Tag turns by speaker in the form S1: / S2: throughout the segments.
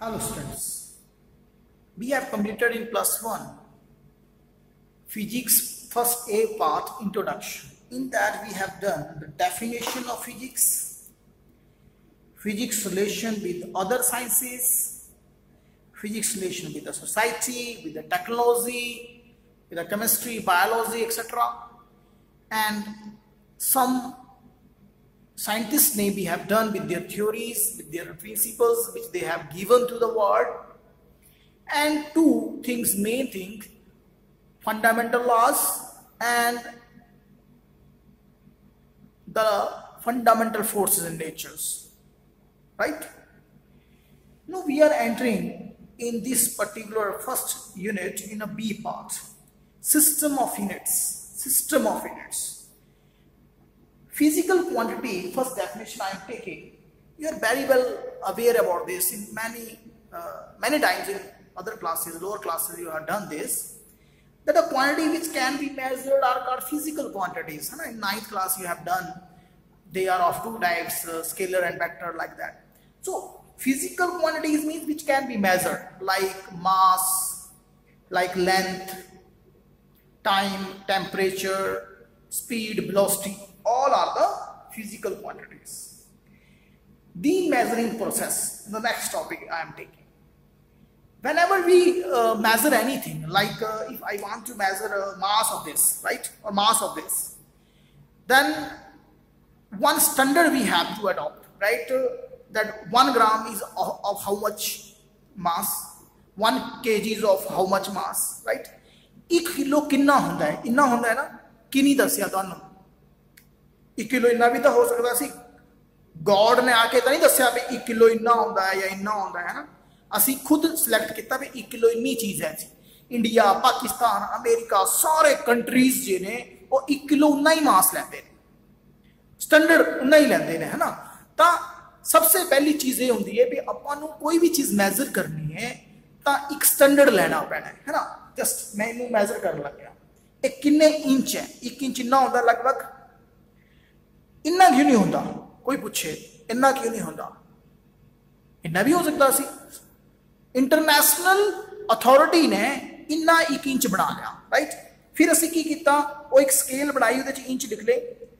S1: Hello students, we have completed in plus 1 physics first A part introduction. In that we have done the definition of physics, physics relation with other sciences, physics relation with the society, with the technology, with the chemistry, biology, etc. And some scientists maybe have done with their theories, with their principles which they have given to the world. And two things, main thing, fundamental laws and the fundamental forces in natures, right? Now we are entering in this particular first unit in a B part, system of units. Physical quantity, first definition I am taking, you are very well aware about this in many times in other classes, lower classes you have done this, that a quantity which can be measured are called physical quantities. In 9th class you have done, they are of two types, scalar and vector, like that. So physical quantities means which can be measured, like mass, like length, time, temperature, speed, velocity. All are the physical quantities. The measuring process, the next topic I am taking. Whenever we measure anything, like if I want to measure a mass of this, right, or mass of this, then one standard we have to adopt, right, that 1 gram is of how much mass, 1 kg is of how much mass, right. 1 kilo किन्ना होंदा है, इन्ना होंदा है ना, कि नहीं दसिया तुहानू 1 किलो इन्ना भी तो हो सकता सी, गॉड ने आके तो नहीं दसिया भी 1 किलो इन्ना होंदा है या इन्ना होंदा है ना, असी खुद सिलेक्ट किया भी 1 किलो इन्नी चीज़ है जी। इंडिया, पाकिस्तान, अमेरिका, सारे कंट्रीज जे ने वो 1 किलो उन्ना ही मास लेंदे ने, स्टैंडर्ड उन्ना ही लेंदे ने, है ना। तो सबसे पहली चीज़ ये होंदी है भी आपां नू कोई भी चीज़ मेजर करनी है तो एक स्टैंडर्ड लेना पैना है ना। जस्ट मैं इनू मेजर कर लग गया, एक किन्ने इंच है, 1 इंच इन्ना होंदा लगभग, इन्ना क्यों नहीं होता, कोई पूछे इन्ना क्यों नहीं होता, इन्ना भी हो सकता सी। इंटरनेशनल अथॉरिटी ने इन्ना 1 इंच बना लिया, राइट। फिर असी की कीता, वो एक स्केल बनाई, उहदे च इंच लिख ले,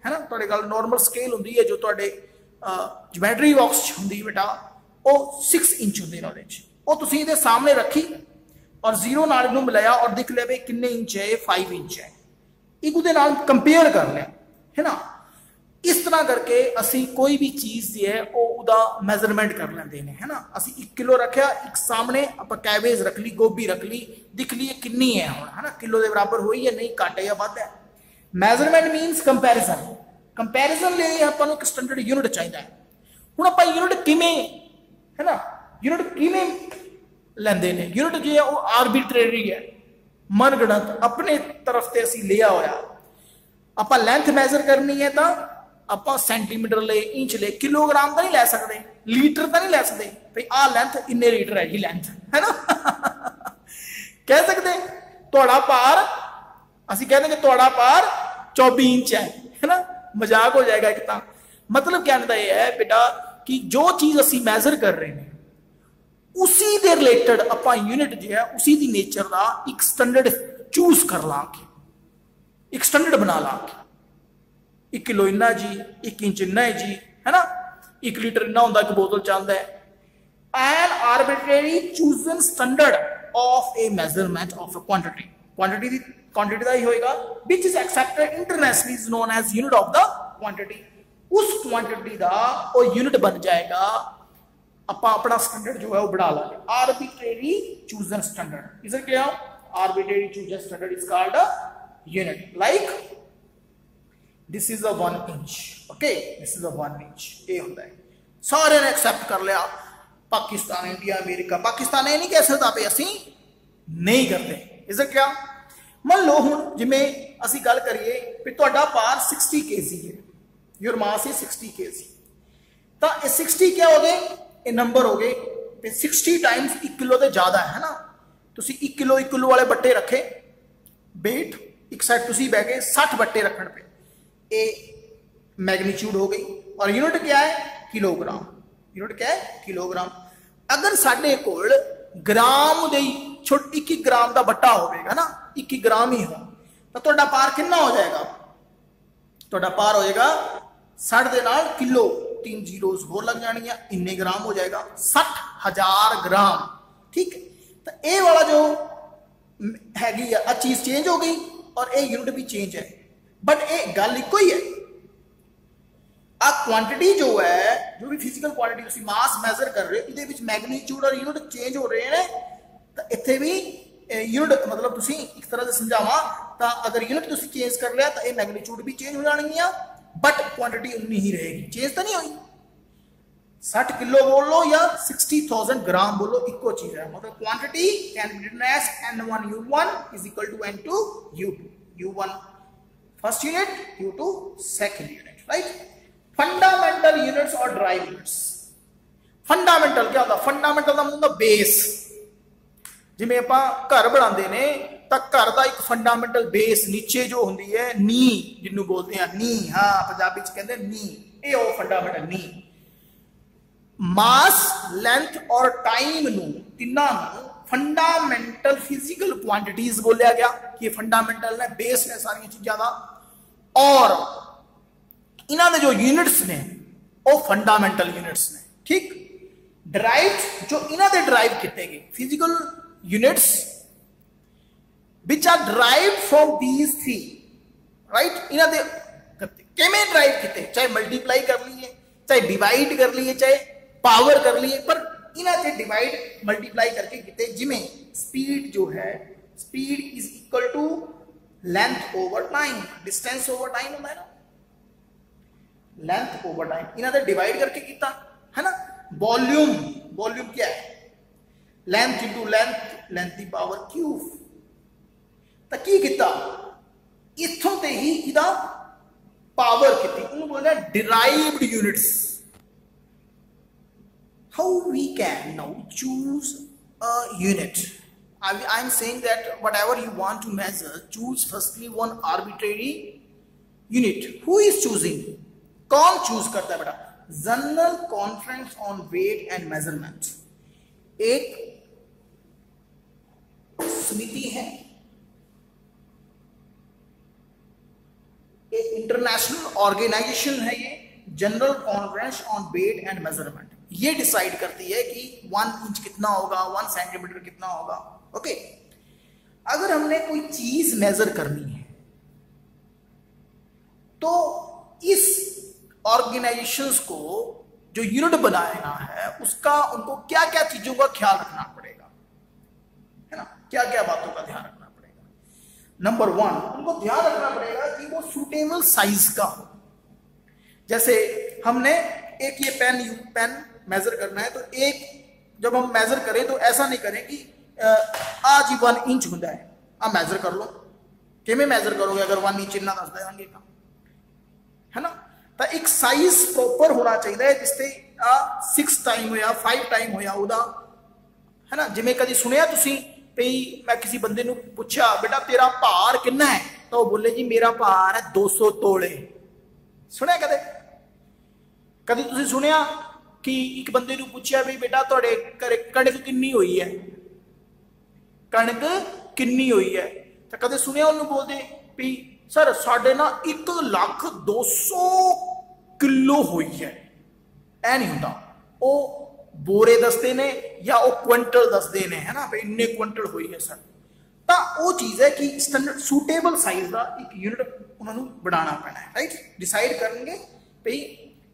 S1: है ना। तुहाडे गल नॉर्मल स्केल हुंदी है जो तुहाडे ज्योमेट्री बॉक्स हुंदी बेटा, वो 6 इंच हुंदी ना, उहदे च वो तुसीं इहदे सामने रखी और 0 नाल इहनूं मिलाया और देख लिया भी किन्ने इंच है, 5 इंच है, एक उहदे नाल कंपेयर कर लिया, है ना। इस तरह करके असी कोई भी चीज़ जी है वो उदा मेजरमेंट कर लेंदे ने, है ना। असी 1 किलो रखा, एक सामने आप कैबेज रख ली, गोभी रख ली, दिख ली किन्नी है हुण, है ना, किलो के बराबर हुई या नहीं, घट है या वध है। मेजरमेंट मीनस कंपैरिजन, कंपैरिजन लिए आपां नूं एक स्टैंडर्ड यूनिट चाहिए। हुण आपां यूनिट किवें, है ना, यूनिट किवें लेंदे ने, यूनिट जो है वो आर्बिट्रेरी है, मनगणत अपने तरफ से असी लिया होया। आपां लेंथ मेजर करनी है तो आप सेंटीमीटर ले, इंच ले, किलोग्राम तो नहीं लै सकते, लीटर तो नहीं लै सकते भाई आ लेंथ इन्ने लीटर है जी लेंथ, है ना। कह सकते थोड़ा भार, असी कह देंगे थोड़ा भार 24 इंच है ना, मजाक हो जाएगा एक तो। मतलब कहने का यह है बेटा कि जो चीज़ असी मेजर कर रहे हैं उसी दे रिलेटेड आप यूनिट जो है उसी दी नेचर का एक स्टैंडर्ड चूज कर लांगे, एक स्टैंडर्ड बना लांगे। 1 किलो इन्ना जी, 1 इंच इन्ना है जी, है ना, 1 लीटर इन्ना होंदा, एक बोतल चाहता है। An arbitrary chosen standard of a measurement of a quantity, quantity का ही होएगा which is accepted internationally is known as unit of the quantity. उस क्वांटिटी का वो यूनिट बन जाएगा, ਆਪਾਂ अपना स्टैंडर्ड जो है वो बढ़ा लांगे। आर्बिट्रेरी चूजन स्टैंडर्ड इज क्या, arbitrary chosen standard is called a unit. Like this is a 1 inch, okay, this is a 1 inch, ये होता है। सारे ने एक्सेप्ट कर लिया, पाकिस्तान, इंडिया, अमेरिका। पाकिस्तान ये नहीं कह सकता भी असी नहीं करते, इज क्या। मान लो हुण जिवें असी गल करिए भी तुहाडा भार 60 kg है, योर मास इज 60 kg, तो 60 क्या हो गए, ये नंबर हो गए, 60 टाइम्स 1 किलो तो ज्यादा है ना। तुसी 1 किलो वाले बट्टे रखे, वेट एक साइड तुसी बह गए 60 बट्टे रखने पे, ए मैग्नीट्यूड हो गई और यूनिट क्या है किलोग्राम। यूनिट क्या है किलोग्राम। अगर साडे कोल ग्राम दे 1 ग्राम का बट्टा होगा ना, 1 ग्राम ही हो, तो तुहाडा पार कितना हो जाएगा? तुहाडा पार हो जाएगा 60 दे नाल किलो, 3 जीरोस होर लग जाएंगे, इन्ने ग्राम हो जाएगा 60,000 ग्राम। ठीक है, तो ये वाला जो हैगी आ चीज चेंज हो गई और ये यूनिट भी चेंज है, बट ये गल इको ही है। आ क्वांटिटी जो है, जो भी फिजिकल क्वांटिटी तुम मास मेजर कर रहे हो, ये मैग्नीट्यूड और यूनिट चेंज हो रहे हैं। तो इतने भी यूनिट मतलब तुम एक तरह से समझावा तो अगर यूनिट तुम चेंज कर लिया तो ये मैग्नीट्यूड भी चेंज हो जाएगी, बट क्वांटिटी उन्नी ही रहेगी, चेंज तो नहीं हुई। 60 किलो बोल लो या 60,000 ग्राम बोलो, इको चीज है। मतलब quantity can be written as N1 U1 is equal to N2 U2, U1 first unit, U2 second unit, right. Fundamental units और ड्राइव यूनिट्स। फंडामेंटल क्या होता? फंडामेंटल का मतलब बेस। जिमें आप घर बनाते ने तो घर का एक फंडामेंटल बेस नीचे जो होंगी है नी, जिन्हों बोलते हैं नी, हाँ पंजाबी च कहते नी, ये वो फंडामेंटल नी। मास, लेंथ और टाइम नू तिन्ना फंडामेंटल फिजिकल क्वांटिटीज बोलिया गया कि ये फंडामेंटल ने, बेस ने सारी चीज़ों का। और इन्हों दे जो यूनिट्स ने वो फंडामेंटल यूनिट्स ने। ठीक, ड्राइव जो इन्हों दे ड्राइव किए गए physical units which are derived from these three, right. इन्हों दे किवें ड्राइव किए, चाहे मल्टीप्लाई कर लीए, चाहे डिवाइड कर लीए, चाहे पावर कर लीए, पर इन्हों से डिवाइड मल्टीप्लाई करके किए। जिमें स्पीड जो है, speed is equal to length over time, distance over time होता है ना, लेंथ ओवर टाइम, इन्होंने डिवाइड करके किया है ना। वॉल्यूम, वॉल्यूम क्या है? लेंथ इंटू लेंथ, लेंथ की पावर क्यूब। तो की किया इथों ते ही इदा पावर की, उन्होंने बोलते हैं derived units. How we can now choose a unit? I am saying that whatever you want to measure, choose firstly one arbitrary unit. Who is choosing? कौन चूज करता है बेटा? General conference on weight and measurement एक समिति है, एक international organization है, ये general conference on weight and measurement. ये डिसाइड करती है कि 1 इंच कितना होगा, 1 सेंटीमीटर कितना होगा। ओके, अगर हमने कोई चीज मेजर करनी है तो इस ऑर्गेनाइजेशंस को जो यूनिट बनाना है उसका उनको क्या क्या चीजों का ख्याल रखना पड़ेगा, है ना, क्या क्या बातों का ध्यान रखना पड़ेगा। नंबर 1, उनको ध्यान रखना पड़ेगा कि वो सूटेबल साइज का हो। जैसे हमने एक ये पेन मेजर करना है, तो एक जब हम मेजर करें तो ऐसा नहीं करें कि आज ही 1 इंच होता है, आप मेजर कर लो। किमें मेजर करोगे अगर 1 इंच इन्ना दस देंगे, है ना। तो एक साइज प्रॉपर होना चाहिए जिससे 6 टाइम होया, 5 टाइम होया उदा, है ना। जिमें कभी सुनिया तुसी भई मैं किसी बंदे नूं पूछा बेटा तेरा भार कितना है, तो वो बोले जी मेरा भार है 200 तोले। सुनिया कदे? कभी तुसी सुनिया कि एक बंदे नूं पूछया भी बेटा तुहाडे घरे कणक किन्नी हुई है, कणक किन्नी हुई है, तो कदे सुनिया उन्होंने बोलते भी सर साढ़े ना 1,200,000 किलो हुई है। ऐ नहीं होता, वो बोरे दसते ने या वो क्विंटल दसते ने, है ना, भाई इन्ने क्विंटल हुई है सर। तो वो चीज़ है कि स्टैंडर्ड सूटेबल साइज का एक यूनिट उन्होंने बनाना पैना है, राइट। डिसाइड करेंगे भाई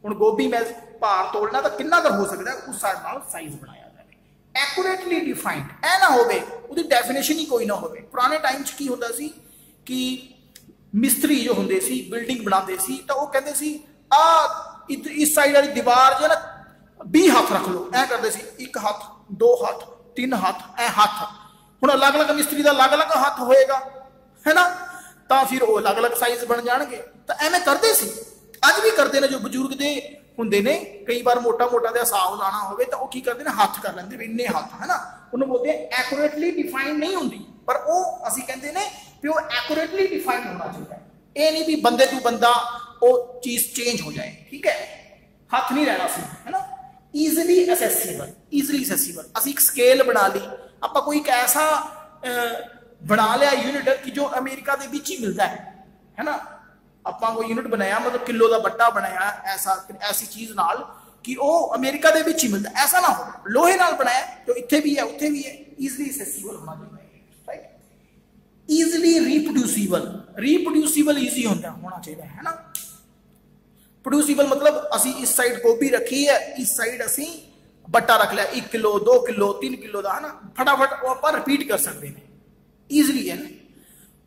S1: हुण गोभी मैं भार तोड़ना तो कितना कर हो सकता है, उस हिसाब नाल साइज बनाया जाए। एक्यूरेटली डिफाइंड ऐ ना होवे, उहदी डेफिनेशन ही कोई ना होवे। पुराने टाइम च की होंदा सी कि मिस्त्री जो होंदे सी बिल्डिंग बनाते सी, तो वो कहते सी इस साइड वाली दीवार जो ना 20 हाथ रख लो, ऐ करते सी, 1 हाथ 2 हाथ 3 हाथ ऐ हाथ। हुण अलग अलग मिस्त्री का अलग अलग हाथ होएगा, है ना, तो फिर वो अलग अलग साइज बन जाएंगे। तो एवें करते सी, अज भी करते हैं। जो बजुर्ग दे होंदे ने कई बार मोटा मोटा का हिसाब लाना होवे तो वो की करते हैं, हाथ कर लेंगे भी इन्ने हाथ, है ना। उन्होंने बोलते हैं एक्यूरेटली डिफाइंड नहीं होंगी, पर वो असी कहते हैं कि वो एक्यूरेटली डिफाइंड होना चाहिए। ये नहीं भी बंदे टू बंदा वो चीज चेंज हो जाए, ठीक है, हाथ नहीं रहना सी, है ना। ईजिली असैसीबल असी एक स्केल बना ली, आप कोई एक ऐसा बना लिया यूनिट कि जो अमेरिका के विच ही मिलता है ना, आप कोई यूनिट बनाया मतलब किलो का बट्टा बनाया ऐसी चीज़ नाल कि वो अमेरिका के विच ही मिलता, ऐसा ना हो, लोहे नाल बनाया जो इत्थे भी है उत्थे भी है, ईजिली असैसीबल होना चाहिए, राइट। ईजिली रिप्रोड्यूसीबल ईजी होना चाहिए है ना। प्रोड्यूसीबल मतलब असी इस साइड गोभी रखी है, इस साइड असी बट्टा रख लिया 1 किलो 2 किलो 3 किलो का है ना, फटाफट वो आप रिपीट कर सकते हैं, ईजिली है ना।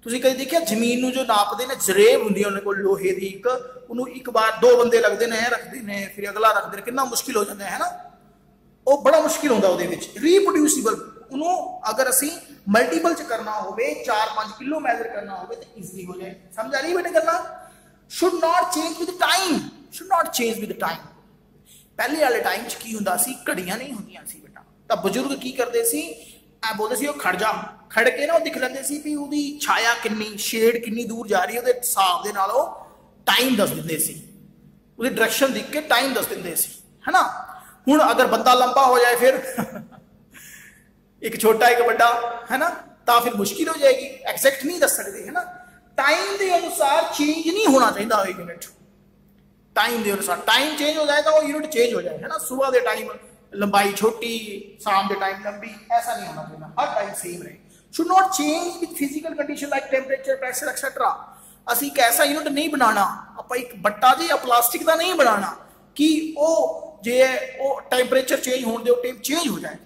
S1: तुसीं कभी देखिया जमीन नूं जो नापते हैं जरेब हुंदी है उन्हें को लोहे की, एक बार 2 बंदे लगते हैं रखते हैं फिर अगला रखते हैं, कितना मुश्किल हो जाता है ना, वो बड़ा मुश्किल होता है। रिप्रोड्यूसीबल उन्होंने अगर असी मल्टीपल च करना हो 4-5 किलो मैजर करना हो तो ईजिली हो जाए। समझ आ रही है बेटे गल्लां? Should not change with time. पहले वाले टाइम च की हुंदा सी, घड़ियां नहीं हुंदियां सी बेटा, तो बुजुर्ग की करते सी, बोलते सी खड़ जा, खड़ के ना वो दिख लेंदे सी भी उहदी छाया किन्नी, शेड किन्नी दूर जा रही है, उहदे हिसाब दे नाल टाइम दस दिंदे सी, उहदी डायरेक्शन देख के टाइम दस दिंदे सी, है ना। हुण अगर बंदा लंबा हो जाए फिर एक छोटा एक बड़ा, है ना, तो फिर मुश्किल हो जाएगी, एग्जैक्ट नहीं दस सकते, है ना। टाइम के अनुसार चेंज नहीं होना चाहिए यूनिट, टाइम के अनुसार टाइम चेंज हो जाए तो वो यूनिट चेंज हो जाए, है ना। सुबह के टाइम लंबाई छोटी, शाम के टाइम लंबी, ऐसा नहीं होना चाहिए, हर टाइम सेम रहे। Should not change with physical condition like temperature, pressure etcetera. असी एक ऐसा यूनिट नहीं बनाना, आप एक बट्टा जी या प्लास्टिक का नहीं बनाना कि वो जे वो टेम्परेचर चेंज होने दे टाइम चेंज हो जाए,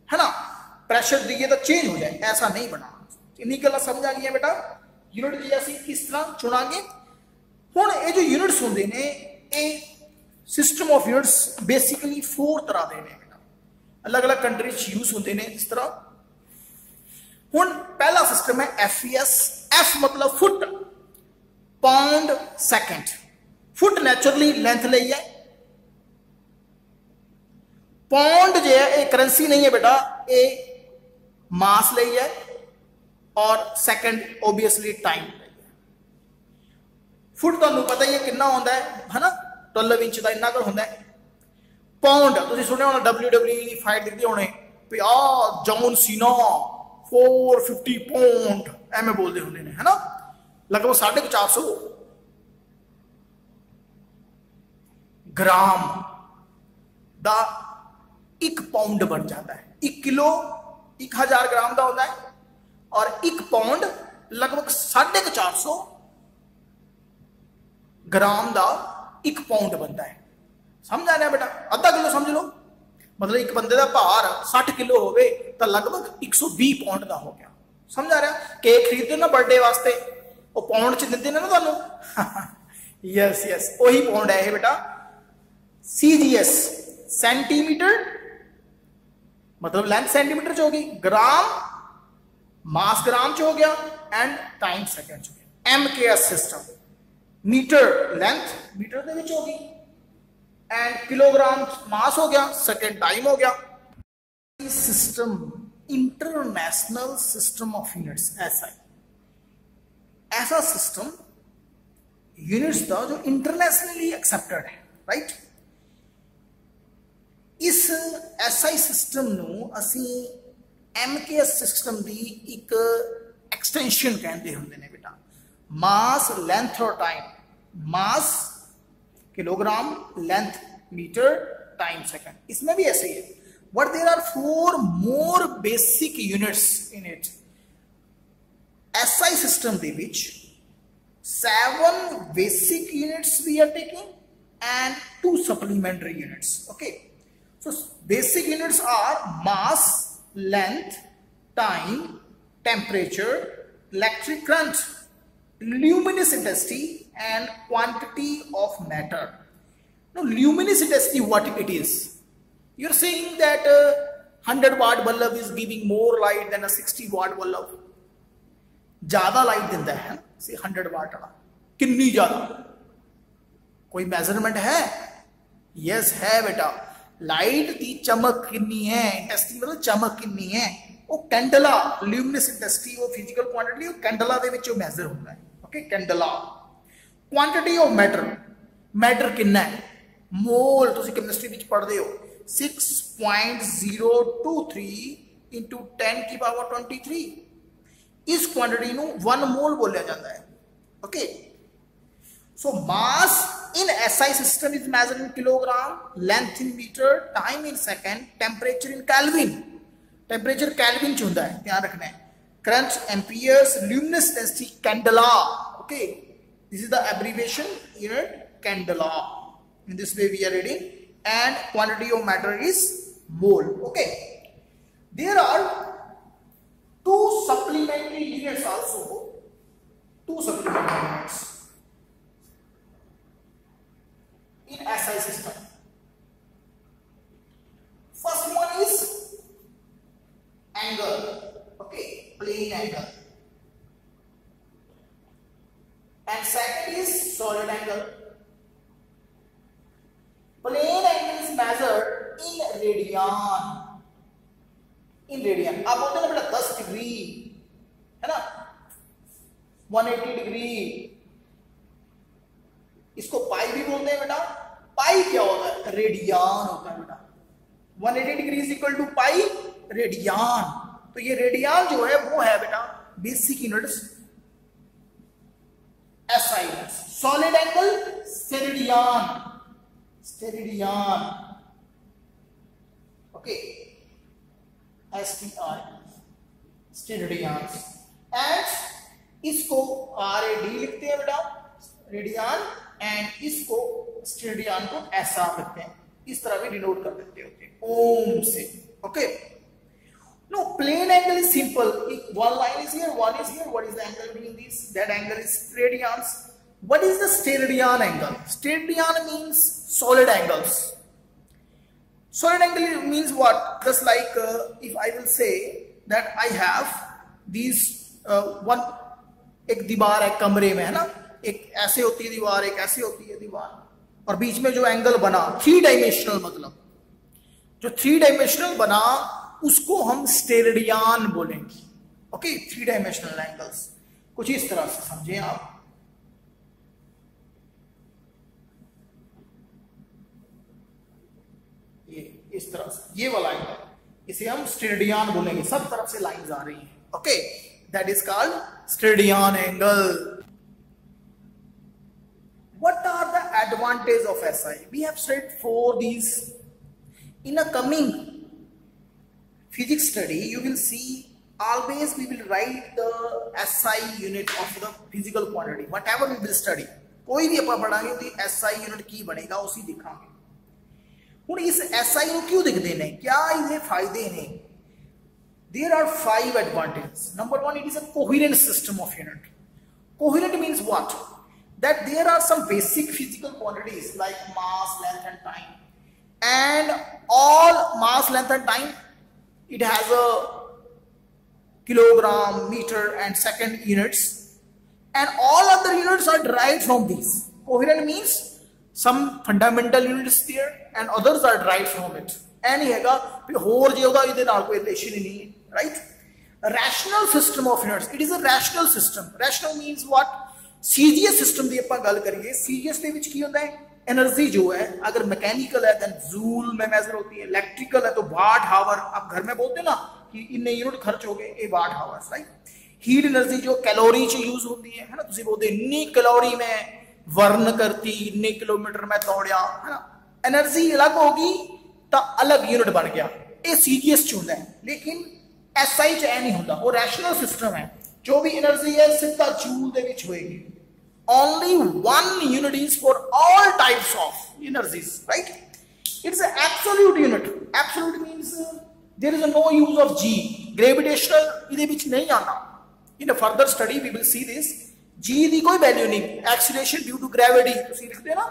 S1: है ना, प्रेशर दिए तो चेंज हो जाए, ऐसा नहीं बनाना। इन्हीं गल्लां समझ आ गई बेटा। यूनिट जी असी किस तरह चुनांगे। हुण ये जो यूनिट्स होंदे ने, ये सिस्टम ऑफ यूनिट्स बेसिकली 4 तरह के ने बेटा, अलग अलग कंट्रीज यूज होंदे ने इस तरह। हुण पहला सिस्टम है FES। एफ मतलब foot, pound second. Foot naturally length लई है, पाउंड जो है ये करेंसी नहीं है बेटा, ये मास लई है, और सेकंड ओबीयसली टाइम लई है। फुट तुहानू पता ही है कितना होता है ना, 12 इंच का इन्ना कर होता है। पाउंड तुसीं सुनिया होना, WWE फाइट दिखती होने भी जॉन सीना 450 पाउंड एवं बोलते होंगे ने, है ना, लगभग 450 ग्राम दा 1 पाउंड बन जाता है। 1 किलो 1000 ग्राम का होता है, और 1 पाउंड लगभग 450 ग्राम का 1 पाउंड बनता है। समझ आ रहा बेटा? आधा किलो समझ लो, मतलब एक बंदे का भार 60 किलो हो तो लगभग 120 पाउंड का हो गया। समझ आ रहा? केक खरीदते ना बर्थडे वास्ते, वो पाउंड च देते ना तुहानू। यस यस, वही पाउंड है बेटा। CGS सेंटीमीटर मतलब लेंथ सेंटीमीटर च होगी, ग्राम मास ग्राम च हो गया, एंड टाइम सेकंड च हो गया। MKS system meter length meter दे विच होगी, एंड किलोग्राम मास हो गया, सेकंड टाइम हो गया। System international system of units, ऐसा सिस्टम यूनिट्स का जो इंटरनेशनली एक्सेप्टेड है, राइट। इस SI सिस्टम नू असी MKS सिस्टम की एक एक्सटेंशन कहते होंगे ने बेटा। मास लेंथ और time, mass kilogram, length meter, time second, इसमें भी ऐसे ही है। But there are 4 more basic units in it. SI system दे विच 7 basic units we are taking and 2 supplementary units. Okay, so basic units are mass, length, time, temperature, electric current, luminous intensity, and quantity of matter. Now luminous intensity, what it is? You're saying that 100 watt bulb is giving more light than a 60 watt bulb. ज़्यादा light देता है से 100 वाट वाला, कितनी ज़्यादा? कोई measurement है? Yes है बेटा। लाइट की चमक कितनी है, इंटेंसिटी मतलब चमक कितनी है, वो कैंडला, ल्यूमिनस इंटेंसिटी, वो फिजिकल क्वांटिटी, वो कैंडला दे विच मेजर होता है। Okay, candela. Quantity of matter, matter कितना है, मोल तुसी केमिस्ट्री विच पढ़दे हो 6.023 इंटू 10 की पावर 23 इस क्वांटिटी नू 1 मोल बोलिया जाता है। Okay, so mass in SI system is measured in kilogram, length in metre, time in second, temperature in kelvin, temperature kelvin च हुंदा है, ध्यान रखना है, current amperes, luminous density candela. Okay, this is the abbreviation unit candela. In this way we are reading, and quantity of matter is mole. Okay, there are two supplementary units also, two supplementary units in SI system. First one is angle, okay, plane angle, and second is solid angle. Plane angle is measured in radian. In radian, आप बोलते हैं ना बेटा 10 degree है ना, 180 degree, इसको पाई भी बोलते हैं बेटा। पाई क्या होता है? रेडियन होता है बेटा। 180 degree is equal to pi radian. तो ये रेडियन जो है वो है बेटा basic units SI units. Solid angle steradian, steradian, okay, STR, steradian. And इसको RAD लिखते हैं बेटा रेडियन, एंड इसको स्टेरेडियन को SR लिखते हैं, इस तरह भी डिनोट कर देते होते हैं ओम से। Okay, no plane angle is simple, one line is here, one is here, what is the angle between these? That angle is radians. What is the steradian angle? Steradian means solid angles. Solid angle means what? Just like if I will say that I have these one, एक दीवार है कमरे में है ना, एक ऐसे होती है दीवार, एक ऐसे होती है दीवार, और बीच में जो एंगल बना 3 डायमेंशनल, मतलब जो 3 डायमेंशनल बना उसको हम स्टेरेडियन बोलेंगे। ओके, 3 डायमेंशनल एंगल्स कुछ इस तरह से समझे आप। ये इस तरह से, ये वाला एंगल, इसे हम स्टेरेडियन बोलेंगे, सब तरफ से लाइंस आ रही हैं। Okay, that is called steradian angle. What are the advantages of SI? We have studied 4 these. In a coming physics study, you will see always we will write the SI unit of the physical quantity. Whatever we will study, कोई भी अपन पढ़ाएंगे तो SI unit की बनेगा, उसी दिखाएंगे। हुण इस SI ਨੂੰ क्यों दिखते हैं, क्या इसे फायदे ने? There are 5 advantages. Number 1, it is a coherent system of unit. Coherent means what? That there are some basic physical quantities like mass, length and time, and all mass, length and time, it has a kilogram, meter and second units, and all other units are derived from these. Coherent means some fundamental units there and others are derived from it. Any हैगा फिर होर जे होगा इधर नाल कोई relation ही नहीं है, right? A rational system of units, it is a rational system. Rational means what? CGS system की आप गल करिए, सीजीएस के विच की होता है, एनर्जी जो है अगर मैकेनिकल है देन जूल में मेजर होती है, इलेक्ट्रिकल है तो वाट हावर, आप घर में बोलते हैं ना कि इन्ने यूनिट खर्च हो गए, ये वाट हावर्स, राइट? हीट एनर्जी जो कैलोरी च यूज होती है ना, तुम बोलते इन्नी कैलोरी में वर्न करती, इन्ने किलोमीटर में दौड़िया, है ना, एनर्जी अलग होगी तो अलग यूनिट बन गया, ये सीजीएस च होता है। लेकिन एसआई च नहीं होता, वो रैशनल सिस्टम है, जो भी एनर्जी है सीधा जूल दे विच होएगी। Only one unit is for all types of energies, right? It's an absolute unit. Absolute means there is no use of G. Gravitational इधे विच नहीं आना। In a further study we will see this. G दी कोई value नहीं। Acceleration due to gravity तुसी लिखते हैं ना,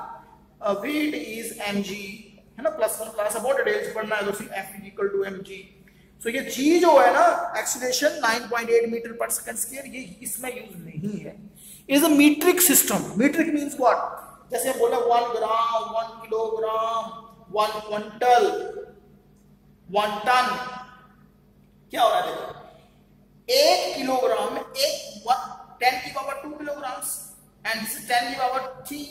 S1: weight is mg, है ना, +1 क्लास अबाउट डिटेल्स पढ़ना है तो F is equal to mg. So ये G जो है ना, acceleration 9.8 मीटर पर सेकंड स्क्वायर, ये इसमें यूज नहीं है। It is a metric system. Metric means what? जैसे हम बोले 1 ग्राम, 1 किलोग्राम, 1 क्विंटल, 1 टन, क्या हो रहा है देखो, 1 किलोग्राम में 10 की power 2 kilograms and this is 10 की पावर 3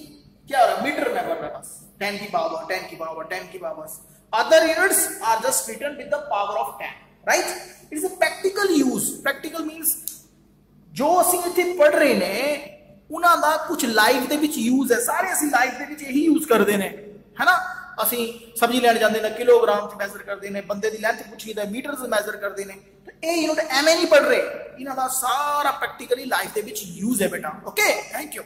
S1: क्या हो रहा है, मीटर में बढ़ रहा है बस, 10 की पावर 10 की पावर 10 की power. Other units are just written with the power of 10, right. It is a practical use. Practical means जो ਅਸੀਂ ਇੱਥੇ ਪੜ ਰਹੇ ਨੇ ਉਹਨਾਂ ਦਾ ਕੁਝ ਲਾਈਫ ਦੇ ਵਿੱਚ ਯੂਜ਼ ਹੈ, ਸਾਰੇ ਅਸੀਂ ਲਾਈਫ ਦੇ ਵਿੱਚ ਇਹੀ ਯੂਜ਼ ਕਰਦੇ ਨੇ, ਹੈ ਨਾ। ਅਸੀਂ ਸਬਜ਼ੀ ਲੈਣ ਜਾਂਦੇ ਨੇ ਕਿਲੋਗ੍ਰਾਮ 'ਚ ਮੈਜ਼ਰ ਕਰਦੇ ਨੇ, ਬੰਦੇ ਦੀ ਲੈਂਥ ਪੁੱਛੀ ਤਾਂ ਮੀਟਰ 'ਚ ਮੈਜ਼ਰ ਕਰਦੇ ਨੇ। ਇਹ ਯੂਨਿਟ ਐਵੇਂ ਨਹੀਂ ਪੜ ਰਹੇ, ਇਹਨਾਂ ਦਾ ਸਾਰਾ ਪ੍ਰੈਕਟੀਕਲੀ ਲਾਈਫ ਦੇ ਵਿੱਚ ਯੂਜ਼ ਹੈ ਬੇਟਾ। Okay, thank you.